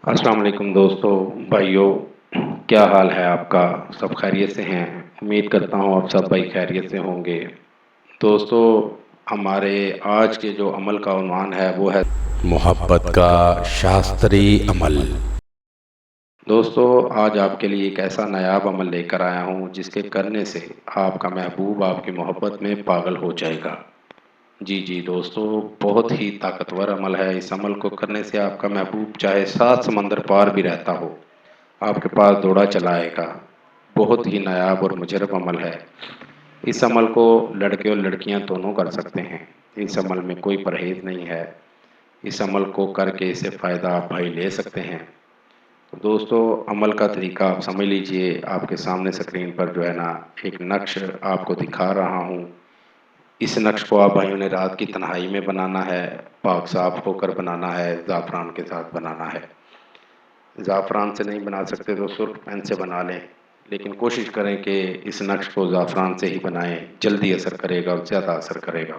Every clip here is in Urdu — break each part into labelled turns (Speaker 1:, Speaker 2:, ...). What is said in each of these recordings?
Speaker 1: السلام علیکم دوستو، بھائیوں، کیا حال ہے آپ کا؟ سب خیریت سے ہیں؟ امید کرتا ہوں آپ سب بھائی خیریت سے ہوں گے۔ دوستو، ہمارے آج کے جو عمل کا عنوان ہے وہ ہے
Speaker 2: محبت کا شاستری عمل۔
Speaker 1: دوستو، آج آپ کے لیے ایک ایسا نایاب عمل لے کر آیا ہوں جس کے کرنے سے آپ کا محبوب آپ کی محبت میں پاگل ہو جائے گا۔ جی دوستو، بہت ہی طاقتور عمل ہے۔ اس عمل کو کرنے سے آپ کا محبوب چاہے 7 سمندر پار بھی رہتا ہو، آپ کے پاس دوڑا چلا آئے گا۔ بہت ہی نایاب اور مجرب عمل ہے۔ اس عمل کو لڑکے اور لڑکیاں دونوں کر سکتے ہیں۔ اس عمل میں کوئی پرہیز نہیں ہے۔ اس عمل کو کر کے اس سے فائدہ آپ بھائی لے سکتے ہیں۔ تو دوستو، عمل کا طریقہ آپ سمجھ لیجئے۔ آپ کے سامنے سکرین پر جو ہے نا ایک نقش آپ کو دکھا رہا ہوں۔ اس نقش کو آپ بھائیوں نے رات کی تنہائی میں بنانا ہے، پاک صاف ہو کر بنانا ہے، زعفران کے ساتھ بنانا ہے۔ زعفران سے نہیں بنا سکتے تو سرخ پین سے بنا لیں، لیکن کوشش کریں کہ اس نقش کو زعفران سے ہی بنائیں، جلدی اثر کرے گا اور زیادہ اثر کرے گا۔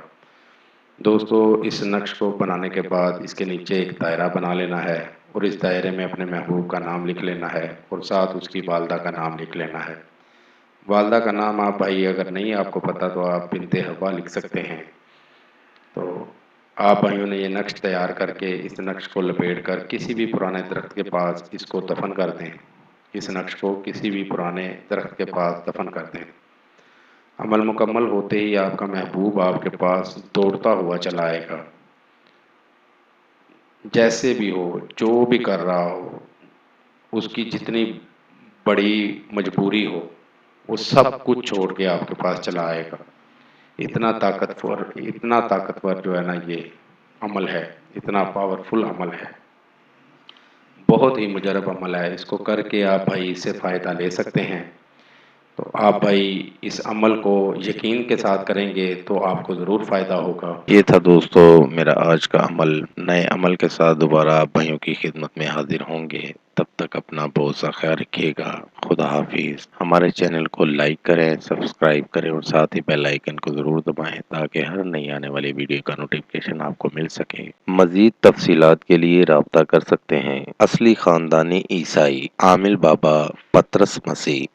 Speaker 1: دوستو، اس نقش کو بنانے کے بعد اس کے نیچے ایک دائرہ بنا لینا ہے اور اس دائرے میں اپنے محبوب کا نام لکھ لینا ہے اور ساتھ اس کی والدہ کا نام لکھ لینا ہے۔ والدہ کا نام آپ بھائی اگر نہیں آپ کو پتا تو آپ بنت حوا لکھ سکتے ہیں۔ تو آپ بھائیوں نے یہ نقش تیار کر کے اس نقش کو لپیٹ کر کسی بھی پرانے درخت کے پاس اس کو دفن کر دیں۔ اس نقش کو کسی بھی پرانے درخت کے پاس دفن کر دیں۔ عمل مکمل ہوتے ہی آپ کا محبوب آپ کے پاس دوڑتا ہوا چلا آئے گا۔ جیسے بھی ہو، جو بھی کر رہا ہو، اس کی جتنی بڑی مجبوری ہو، وہ سب کچھ چھوڑ کے آپ کے پاس چلا آئے گا۔ اتنا طاقتور جو ہے نا یہ عمل ہے، اتنا پاورفل عمل ہے، بہت ہی مجرب عمل ہے۔ اس کو کر کے آپ بھائی اس سے فائدہ لے سکتے ہیں۔ تو آپ بھائی اس عمل کو یقین کے ساتھ کریں گے تو آپ کو ضرور فائدہ ہوگا۔
Speaker 2: یہ تھا دوستو میرا آج کا عمل۔ نئے عمل کے ساتھ دوبارہ آپ بھائیوں کی خدمت میں حاضر ہوں گے۔ تب تک اپنا بہت سا خیال رکھیے گا۔ خدا حافظ۔ ہمارے چینل کو لائک کریں، سبسکرائب کریں اور ساتھ ہی بیل آئیکن کو ضرور دبائیں تاکہ ہر نئی آنے والی ویڈیو کا نوٹیفکیشن آپ کو مل سکے۔ مزید تفصیلات کے لیے رابطہ کر سکتے ہیں۔ اصلی خاندانی عیسائی عامل بابا پطرس مسیح۔